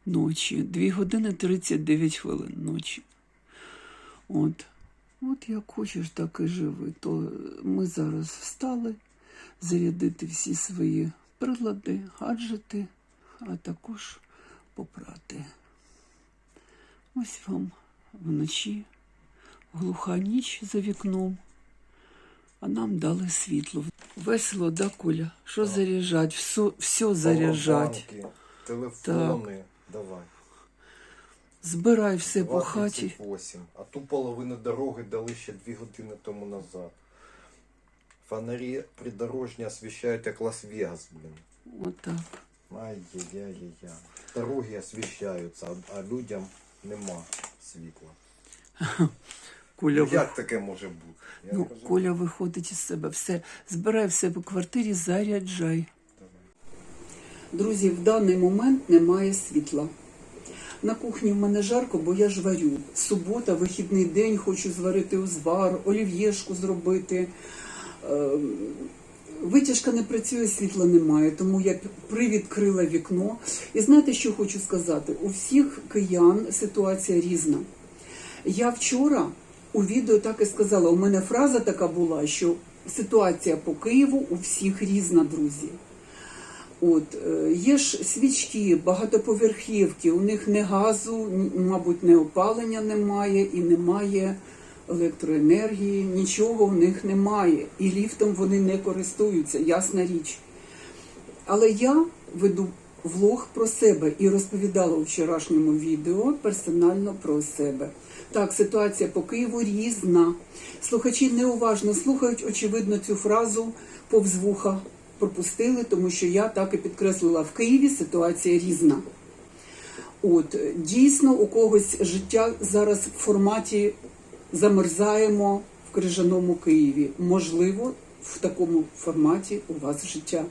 ночі. 2 години 39 хвилин ночі. От як хочеш, так і живи. То ми зараз встали зарядити всі свої прилади, гаджети, а також попрати. Ось вам вночі глуха ніч за вікном, а нам дали світло. Весело, да, Коля? Що заряджать? Все заряджать. Телефони, давай. Збирай все по хаті. 28. А ту половину дороги дали ще 2 години тому назад. Фонарі придорожні освіщають, як Лас-Вегас, блін. Отак. Ай-яй-яй-яй. Дороги освіщаються, а людям нема світла. Коля, Як таке може бути? Коля виходить із себе. Все, збирай все по квартирі, заряджай. Друзі, в даний момент немає світла. На кухні в мене жарко, бо я ж варю. Субота, вихідний день, хочу зварити узвар, олів'єшку зробити. Витяжка не працює, світла немає, тому я привідкрила вікно. І знаєте, що хочу сказати? У всіх киян ситуація різна. Я вчора у відео так і сказала, у мене фраза така була, що ситуація по Києву у всіх різна, друзі. Є ж свічки, багатоповерхівки, у них не газу, мабуть, не опалення немає і немає електроенергії, нічого у них немає. І ліфтом вони не користуються, ясна річ. Але я веду влог про себе і розповідала у вчорашньому відео персонально про себе. Так, ситуація по Києву різна. Слухачі неуважно слухають, очевидно, цю фразу повз вуха пропустили, тому що я так і підкреслила, в Києві ситуація різна. Дійсно, у когось життя зараз в форматі замерзаємо в крижаному Києві. Можливо, в такому форматі у вас життя.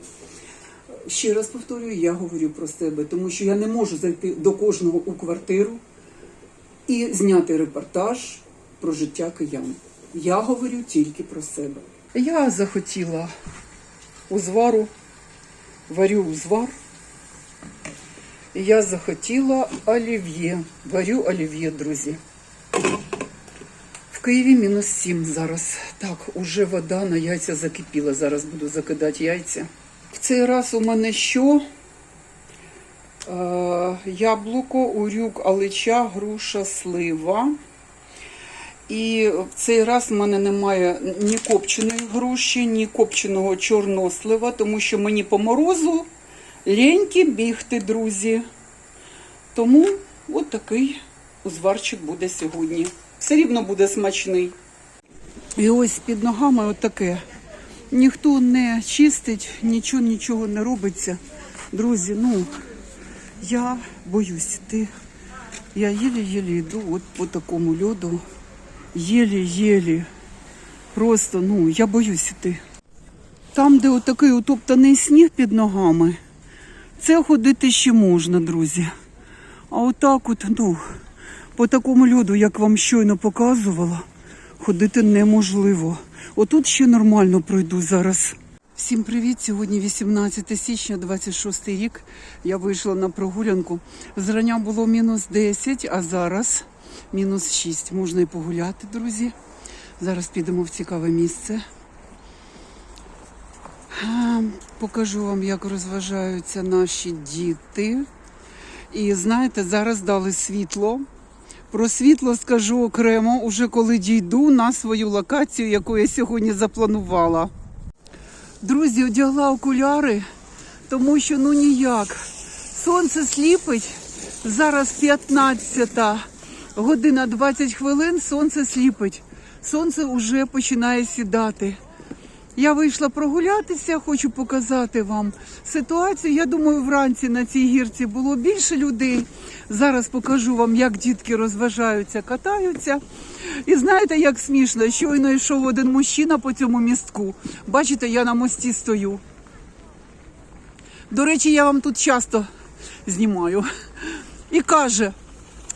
Ще раз повторюю, я говорю про себе, тому що я не можу зайти до кожного у квартиру і зняти репортаж про життя киян. Я говорю тільки про себе. Я захотіла узвару, варю узвар. І я захотіла олів'є. Варю олів'є, друзі. В Києві -7 зараз. Так, уже вода на яйця закипіла. Зараз буду закидати яйця. В цей раз у мене що? Яблуко, урюк, алича, груша, слива. І в цей раз в мене немає ні копченої груші, ні копченого чорнослива, тому що мені по морозу ліньки бігти, друзі. Тому от такий узварчик буде сьогодні. Все рівно буде смачний. І ось під ногами отаке. Ніхто не чистить, нічого не робиться. Друзі, я боюсь йти. Я єлі-єлі йду от по такому льоду. Єлі-єлі. Просто, я боюсь йти. Там, де отакий утоптаний сніг під ногами, це ходити ще можна, друзі. А отак по такому льоду, як вам щойно показувала, ходити неможливо. Отут ще нормально пройду зараз. Всім привіт! Сьогодні 18 січня, 26 рік. Я вийшла на прогулянку. Зрання було -10, а зараз -6. Можна і погуляти, друзі. Зараз підемо в цікаве місце. Покажу вам, як розважаються наші діти. І знаєте, зараз дали світло. Про світло скажу окремо, уже коли дійду на свою локацію, яку я сьогодні запланувала. Друзі, одягла окуляри, тому що ніяк. Сонце сліпить, зараз 15 година 20 хвилин, сонце сліпить. Сонце вже починає сідати. Я вийшла прогулятися, хочу показати вам ситуацію. Я думаю, вранці на цій гірці було більше людей. Зараз покажу вам, як дітки розважаються, катаються. І знаєте, як смішно, щойно йшов один мужчина по цьому містку. Бачите, я на мості стою. До речі, я вам тут часто знімаю.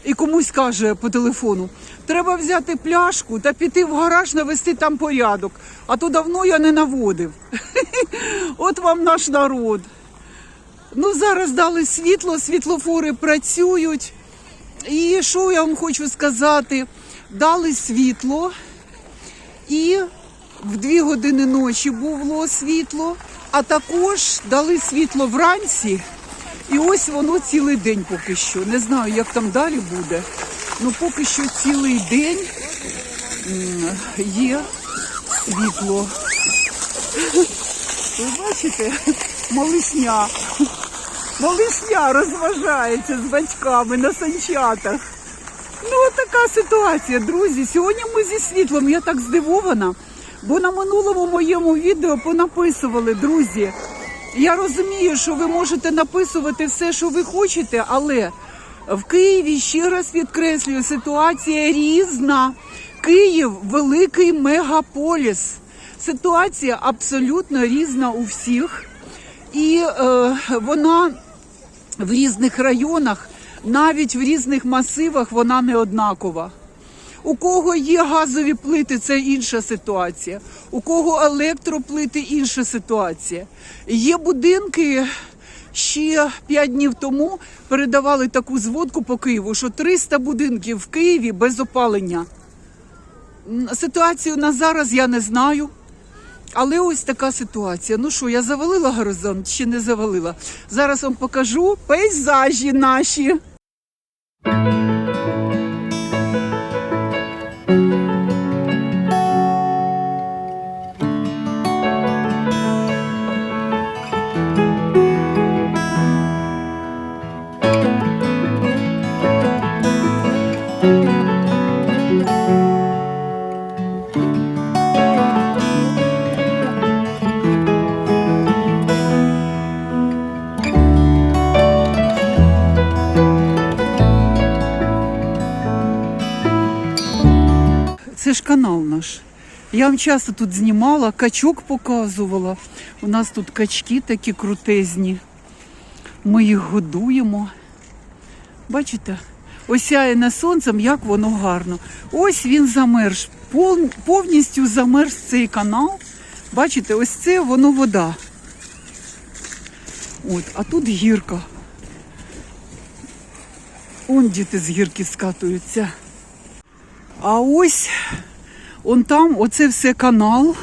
І комусь каже по телефону, треба взяти пляшку та піти в гараж, навести там порядок. А то давно я не наводив. От вам наш народ. Ну, зараз дали світло, світлофори працюють. І що я вам хочу сказати? Дали світло, і в 2 години ночі було світло, а також дали світло вранці. І ось воно цілий день поки що. Не знаю, як там далі буде. Ну, поки що цілий день є світло. Ви бачите? Малишня. Малишня розважається з батьками на санчатах. Ну, така ситуація, друзі. Сьогодні ми зі світлом. Я так здивована, бо на минулому моєму відео понаписували, друзі. Я розумію, що ви можете написувати все, що ви хочете, але в Києві, ще раз підкреслюю, ситуація різна. Київ – великий мегаполіс. Ситуація абсолютно різна у всіх. І вона в різних районах, навіть в різних масивах, вона не однакова. У кого є газові плити – це інша ситуація. У кого електроплити – інша ситуація. Є будинки, ще 5 днів тому передавали таку зводку по Києву, що 300 будинків в Києві без опалення. Ситуацію на зараз я не знаю. Але ось така ситуація. Ну що, я завалила горизонт чи не завалила? Зараз вам покажу пейзажі наші. Це ж канал наш. Я вам часто тут знімала, качок показувала. У нас тут качки такі крутезні. Ми їх годуємо. Бачите? Осяяне сонцем, як воно гарно. Ось він замерз. Повністю замерз цей канал. Бачите, ось це воно вода. От, а тут гірка. Он діти з гірки скатуються. А ось, он там, оце все канал,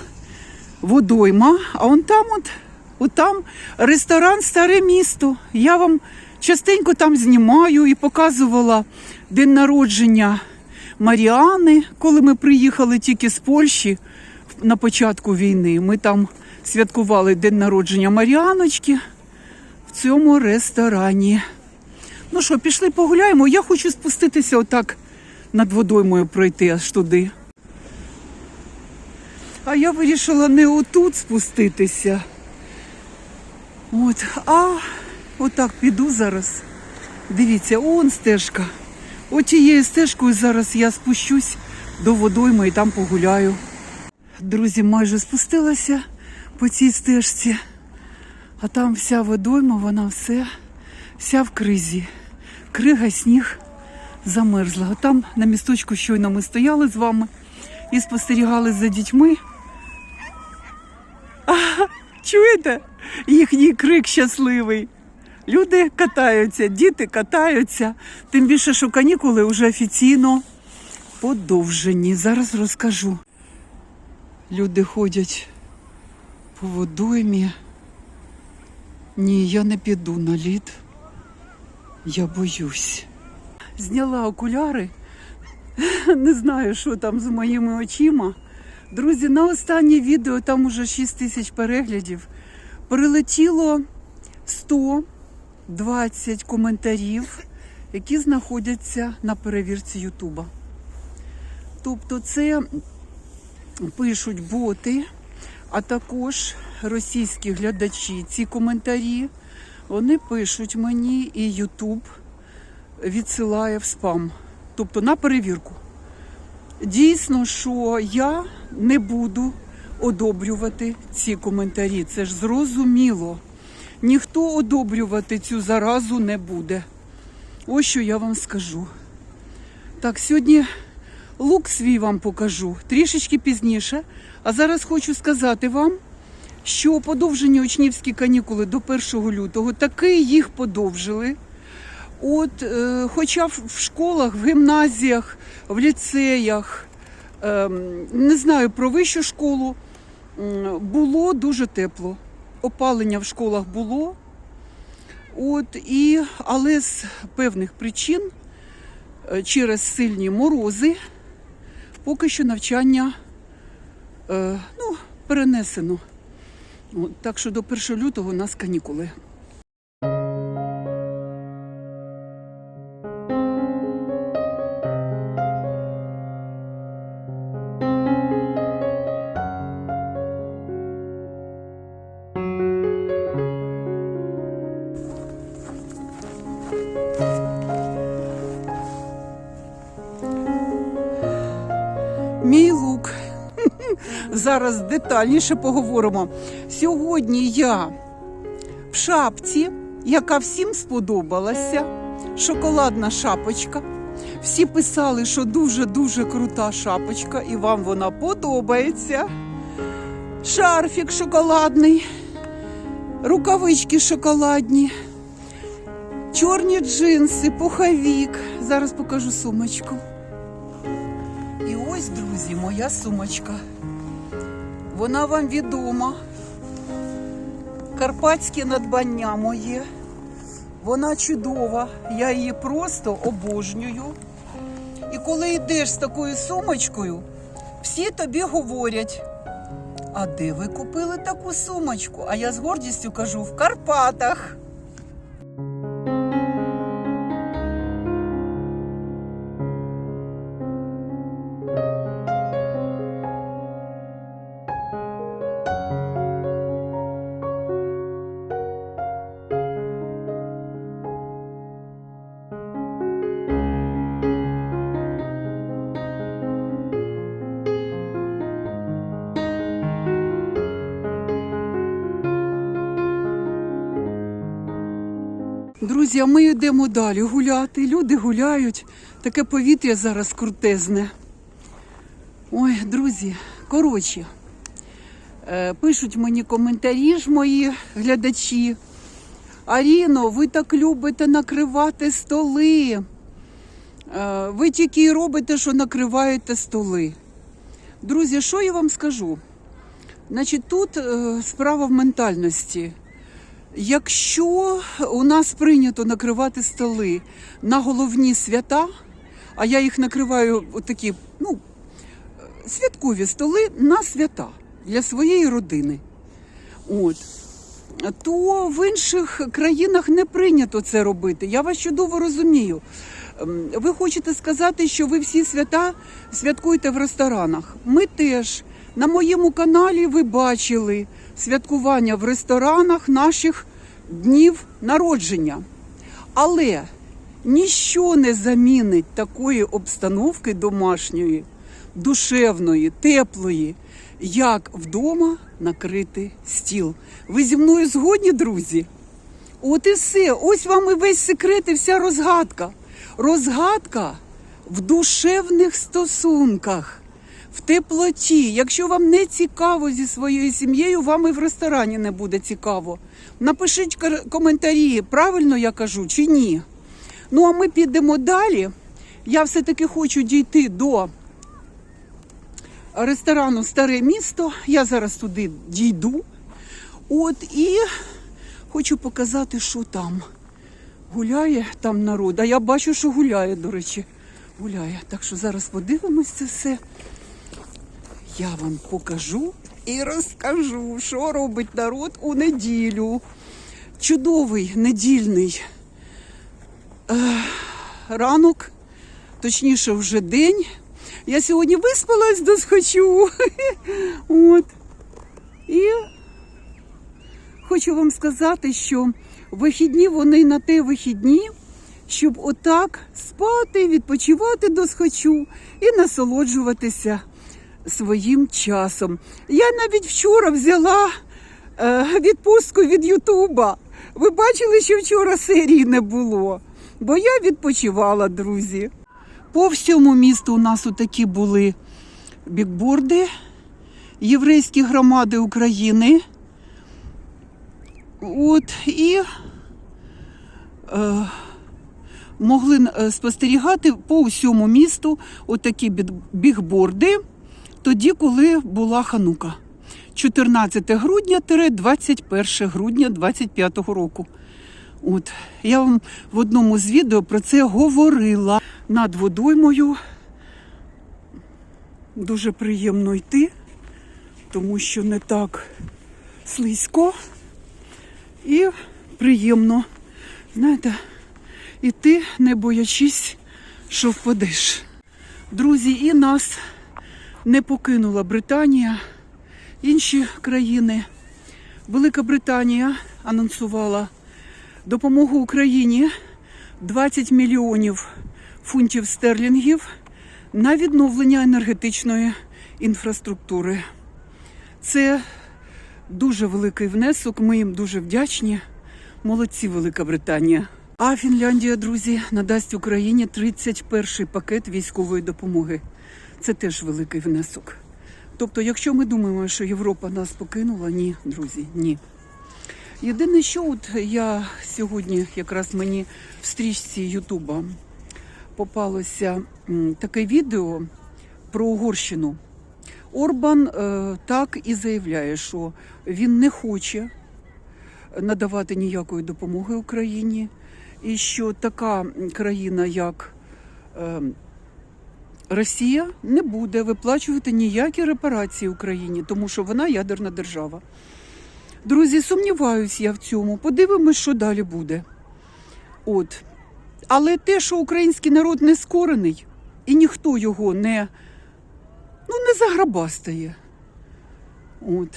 водойма, а он там, от там ресторан «Старе місто». Я вам частенько там знімаю і показувала день народження Маріани, коли ми приїхали тільки з Польщі на початку війни. Ми там святкували день народження Маріаночки в цьому ресторані. Ну що, пішли погуляємо? Я хочу спуститися отак над водоймою пройти аж туди. А я вирішила не отут спуститися. От, а отак піду зараз. Дивіться, он стежка. От тією стежкою зараз я спущусь до водойми і там погуляю. Друзі, майже спустилася по цій стежці. А там вся водойма, вона вся в кризі. Крига, сніг замерзла. Там на місточку щойно ми стояли з вами і спостерігали за дітьми. Чуєте? Їхній крик щасливий. Люди катаються, діти катаються. Тим більше, що канікули вже офіційно подовжені. Зараз розкажу. Люди ходять по водоймі. Ні, я не піду на лід. Я боюсь. Зняла окуляри. Не знаю, що там з моїми очима. Друзі, на останнє відео, там уже 6 тисяч переглядів, прилетіло 120 коментарів, які знаходяться на перевірці Ютуба. Тобто це пишуть боти, а також російські глядачі. Ці коментарі, вони пишуть мені, і Ютуб відсилає в спам. Тобто на перевірку. Дійсно, що я не буду одобрювати ці коментарі. Це ж зрозуміло. Ніхто одобрювати цю заразу не буде. Ось що я вам скажу. Так, сьогодні лук свій вам покажу трішечки пізніше. А зараз хочу сказати вам, що подовжені учнівські канікули до 1 лютого, таки їх подовжили. Хоча в школах, в гімназіях, в ліцеях, не знаю про вищу школу, було дуже тепло. Опалення в школах було. Але з певних причин, через сильні морози, поки що навчання перенесено. Так що до 1 лютого у нас канікули. Мій лук. Зараз детальніше поговоримо. Сьогодні я в шапці, яка всім сподобалася. Шоколадна шапочка. Всі писали, що дуже-дуже крута шапочка, і вам вона подобається. Шарфік шоколадний, рукавички шоколадні, чорні джинси, пуховик. Зараз покажу сумочку. І ось, друзі, моя сумочка. Вона вам відома. Карпатське надбання моє. Вона чудова. Я її просто обожнюю. І коли йдеш з такою сумочкою, всі тобі говорять: а де ви купили таку сумочку? А я з гордістю кажу: в Карпатах. Друзі, а ми йдемо далі гуляти. Люди гуляють. Таке повітря зараз крутезне. Ой, друзі, коротше, пишуть мені коментарі ж мої глядачі. Аріно, ви так любите накривати столи. Ви тільки і робите, що накриваєте столи. Друзі, що я вам скажу? Значить, тут справа в ментальності. Якщо у нас прийнято накривати столи на головні свята, а я їх накриваю такі, святкові столи на свята для своєї родини, то в інших країнах не прийнято це робити. Я вас чудово розумію. Ви хочете сказати, що ви всі свята святкуєте в ресторанах. Ми теж. На моєму каналі ви бачили святкування в ресторанах наших днів народження. Але ніщо не замінить такої обстановки домашньої, душевної, теплої, як вдома накрити стіл. Ви зі мною згодні, друзі? От і все. Ось вам і весь секрет, і вся розгадка. Розгадка в душевних стосунках, в теплоті. Якщо вам не цікаво зі своєю сім'єю, вам і в ресторані не буде цікаво. Напишіть коментарі, правильно я кажу чи ні. Ну, а ми підемо далі. Я все-таки хочу дійти до ресторану «Старе місто». Я зараз туди дійду. І хочу показати, що там. Гуляє там народ. А я бачу, що гуляє, до речі. Гуляє. Так що зараз подивимось це все. Я вам покажу і розкажу, що робить народ у неділю. Чудовий недільний ранок, точніше вже день. Я сьогодні виспалась досхочу. І хочу вам сказати, що вихідні, вони на те вихідні, щоб отак спати, відпочивати досхочу і насолоджуватися своїм часом. Я навіть вчора взяла відпустку від Ютуба. Ви бачили, що вчора серії не було? Бо я відпочивала, друзі. По всьому місту у нас отакі були бікборди єврейські громади України. От, і могли спостерігати по усьому місту отакі бігборди, тоді, коли була Ханука. 14 грудня-21 грудня 25-го року. От. Я вам в одному з відео про це говорила. Над водоймою дуже приємно йти, тому що не так слизько і приємно, знаєте, іти, не боячись, що впадеш. Друзі, і нас не покинула Британія, інші країни. Велика Британія анонсувала допомогу Україні 20 мільйонів фунтів стерлінгів на відновлення енергетичної інфраструктури. Це дуже великий внесок, ми їм дуже вдячні. Молодці, Велика Британія. А Фінляндія, друзі, надасть Україні 31-й пакет військової допомоги. Це теж великий внесок. Тобто, якщо ми думаємо, що Європа нас покинула, ні, друзі, ні. Єдине, що от я сьогодні, якраз мені в стрічці Ютуба попалося таке відео про Угорщину. Орбан так і заявляє, що він не хоче надавати ніякої допомоги Україні, і що така країна, як Росія, не буде виплачувати ніякі репарації Україні, тому що вона ядерна держава. Друзі, сумніваюсь я в цьому. Подивимось, що далі буде. От. Але те, що український народ не скорений, і ніхто його не заграбастає. От.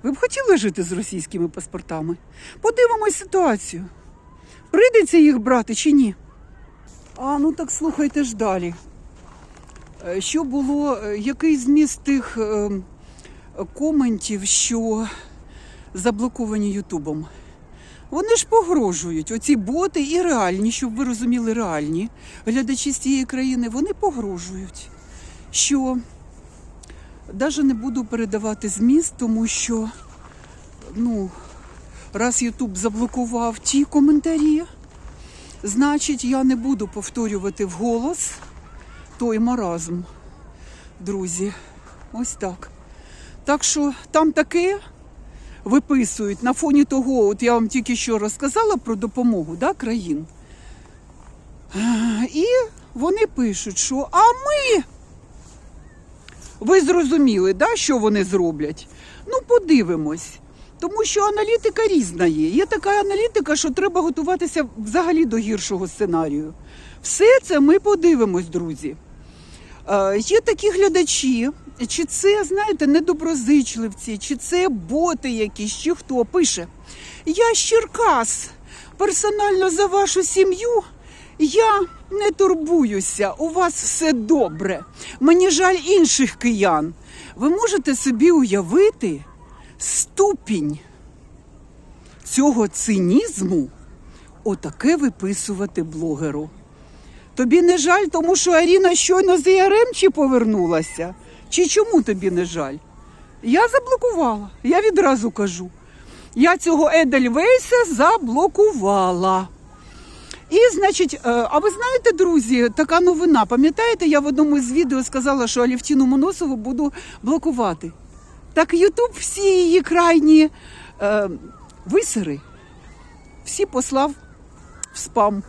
Ви б хотіли жити з російськими паспортами? Подивимось ситуацію. Прийдеться їх брати чи ні? Ну так слухайте ж далі. Що було, який зміст тих коментів, що заблоковані Ютубом? Вони ж погрожують. Оці боти і реальні, щоб ви розуміли, реальні глядачі з цієї країни, вони погрожують, що навіть не буду передавати зміст, тому що, раз Ютуб заблокував ті коментарі, значить, я не буду повторювати вголос той маразм, друзі. Ось так. Так що там таке виписують на фоні того, от я вам тільки що розказала про допомогу, країн. І вони пишуть, що ви зрозуміли, що вони зроблять? Подивимось. Тому що аналітика різна є. Є така аналітика, що треба готуватися взагалі до гіршого сценарію. Все це ми подивимось, друзі. Є такі глядачі, чи це, знаєте, недоброзичливці, чи це боти якісь, чи хто пише: я з Черкас, персонально за вашу сім'ю, я не турбуюся, у вас все добре. Мені жаль інших киян. Ви можете собі уявити ступінь цього цинізму, отаке виписувати блогеру? Тобі не жаль, тому що Аріна щойно з Яремчі повернулася? Чи чому тобі не жаль? Я заблокувала, я відразу кажу. Я цього Едельвейса заблокувала. І, значить, а ви знаєте, друзі, така новина. Пам'ятаєте, я в одному з відео сказала, що Алевтину Моносову буду блокувати. Так Ютуб всі її крайні висери всі послав в спам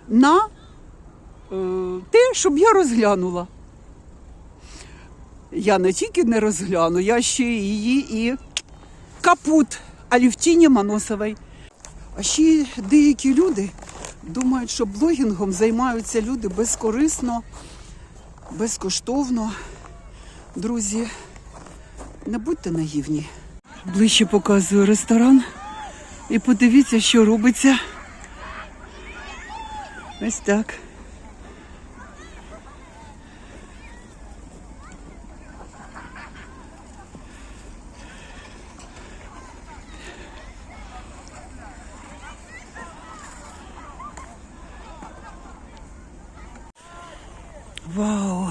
на те, щоб я розглянула. Я не тільки не розгляну, я ще її і капут Алевтині Моносовій. А ще деякі люди думають, що блогінгом займаються люди безкорисно, безкоштовно. Друзі, не будьте наївні. Ближче показую ресторан і подивіться, що робиться. Ось так. Вау!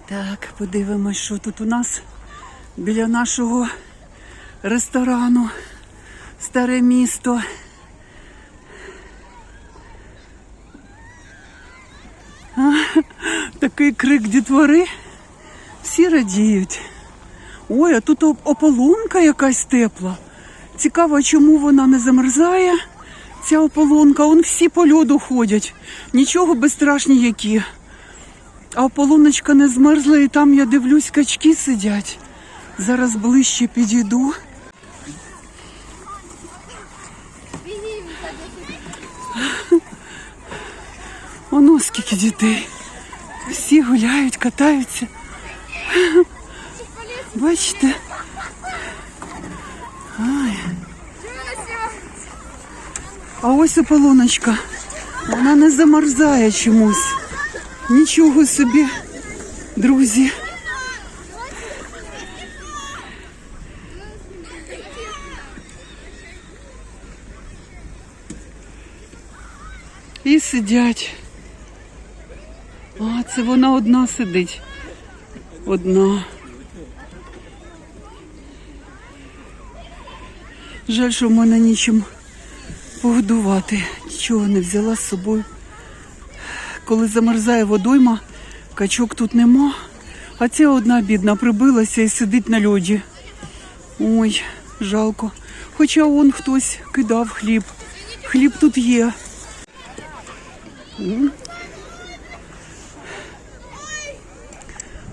Так, подивимось, що тут у нас біля нашого ресторану. Старе місто. Такий крик дітвори. Всі радіють. Ой, а тут ополонка якась тепла. Цікаво, чому вона не замерзає, ця ополонка. Вон всі по льоду ходять. Нічого безстрашні які. А ополоночка не змерзла, і там, я дивлюсь, качки сидять. Зараз ближче підійду. Оно скільки дітей. Всі гуляють, катаються. Бачите? Ай. А ось ополоночка. Вона не замерзає чомусь. Нічого собі, друзі. І сидять. А, це вона одна сидить. Одна. Жаль, що в мене нічим погодувати. Нічого не взяла з собою. Коли замерзає водойма, качок тут нема. А ця одна бідна прибилася і сидить на льоді. Ой, жалко. Хоча он хтось кидав хліб. Хліб тут є.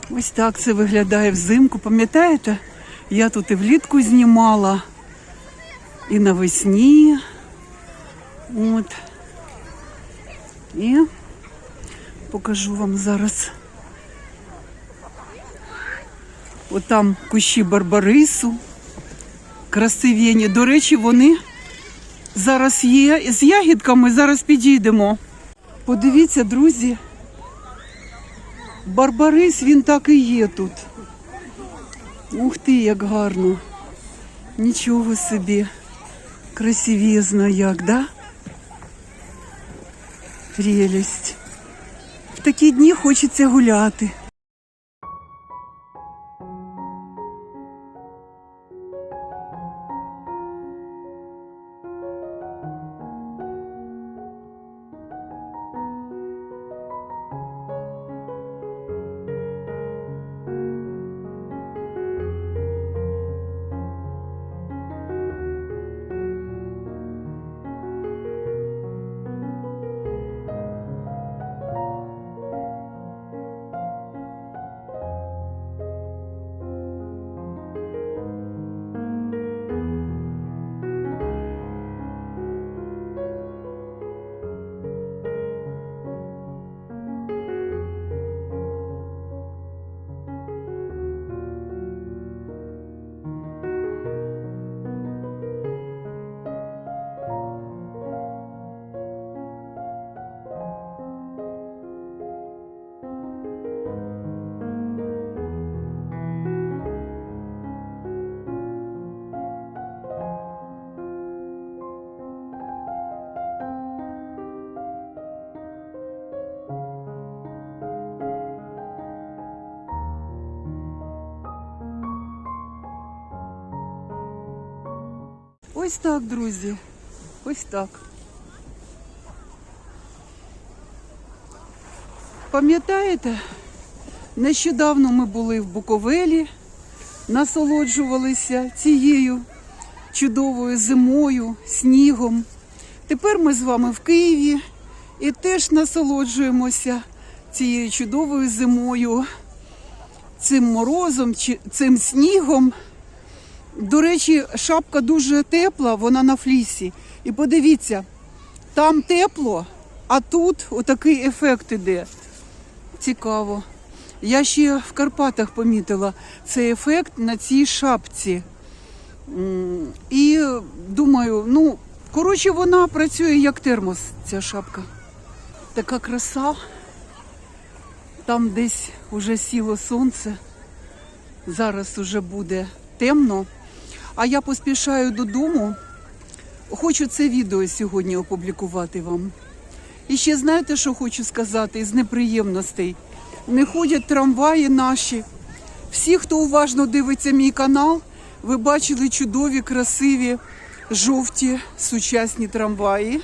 Ось так це виглядає взимку. Пам'ятаєте? Я тут і влітку знімала, і навесні. От. І покажу вам зараз. От там кущі барбарису. Красивенні. До речі, вони зараз є з ягідками. Зараз підійдемо. Подивіться, друзі. Барбарис, він так і є тут. Ух ти, як гарно. Нічого собі. Красивізно як, да? Прелість. В такі дні хочеться гуляти. Ось так, друзі. Ось так. Пам'ятаєте, нещодавно ми були в Буковелі, насолоджувалися цією чудовою зимою, снігом. Тепер ми з вами в Києві і теж насолоджуємося цією чудовою зимою, цим морозом, цим снігом. До речі, шапка дуже тепла, вона на флісі. І подивіться, там тепло, а тут отакий ефект іде. Цікаво. Я ще в Карпатах помітила цей ефект на цій шапці. І думаю, коротше, вона працює як термос, ця шапка. Така краса. Там десь уже сіло сонце. Зараз уже буде темно. А я поспішаю додому. Хочу це відео сьогодні опублікувати вам. І ще знаєте, що хочу сказати із неприємностей? Не ходять трамваї наші. Всі, хто уважно дивиться мій канал, ви бачили чудові, красиві жовті сучасні трамваї,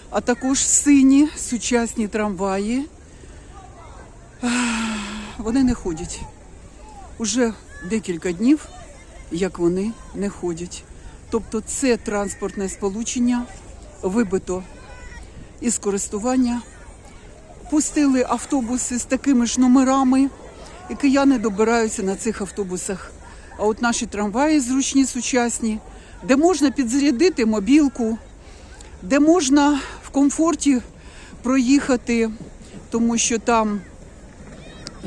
а також сині сучасні трамваї. Вони не ходять. Уже декілька днів, як вони не ходять. Тобто це транспортне сполучення вибито із користування. Пустили автобуси з такими ж номерами, і кияни добираються на цих автобусах. А от наші трамваї зручні, сучасні, де можна підзарядити мобілку, де можна в комфорті проїхати, тому що там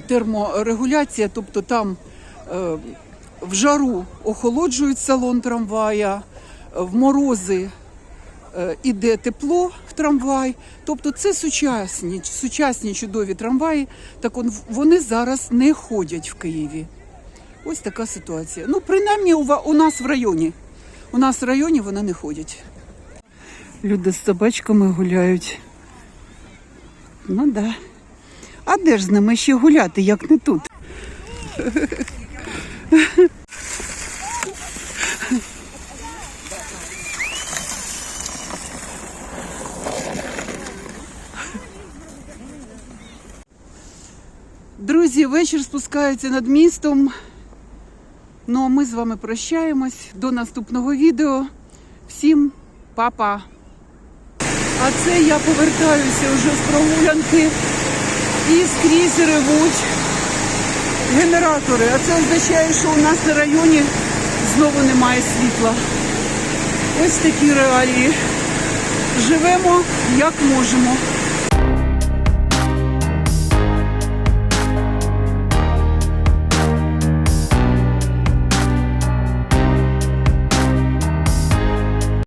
терморегуляція, тобто там в жару охолоджують салон трамвая, в морози іде тепло в трамвай. Тобто це сучасні чудові трамваї, так вони зараз не ходять в Києві. Ось така ситуація. Ну, принаймні у нас в районі. У нас в районі вони не ходять. Люди з собачками гуляють. Ну да. А де ж з ними ще гуляти, як не тут? Друзі, вечір спускається над містом. Ну, а ми з вами прощаємось. До наступного відео. Всім па-па. А це я повертаюся вже з прогулянки. І скрізь ревуть генератори. А це означає, що у нас на районі знову немає світла. Ось такі реалії. Живемо як можемо.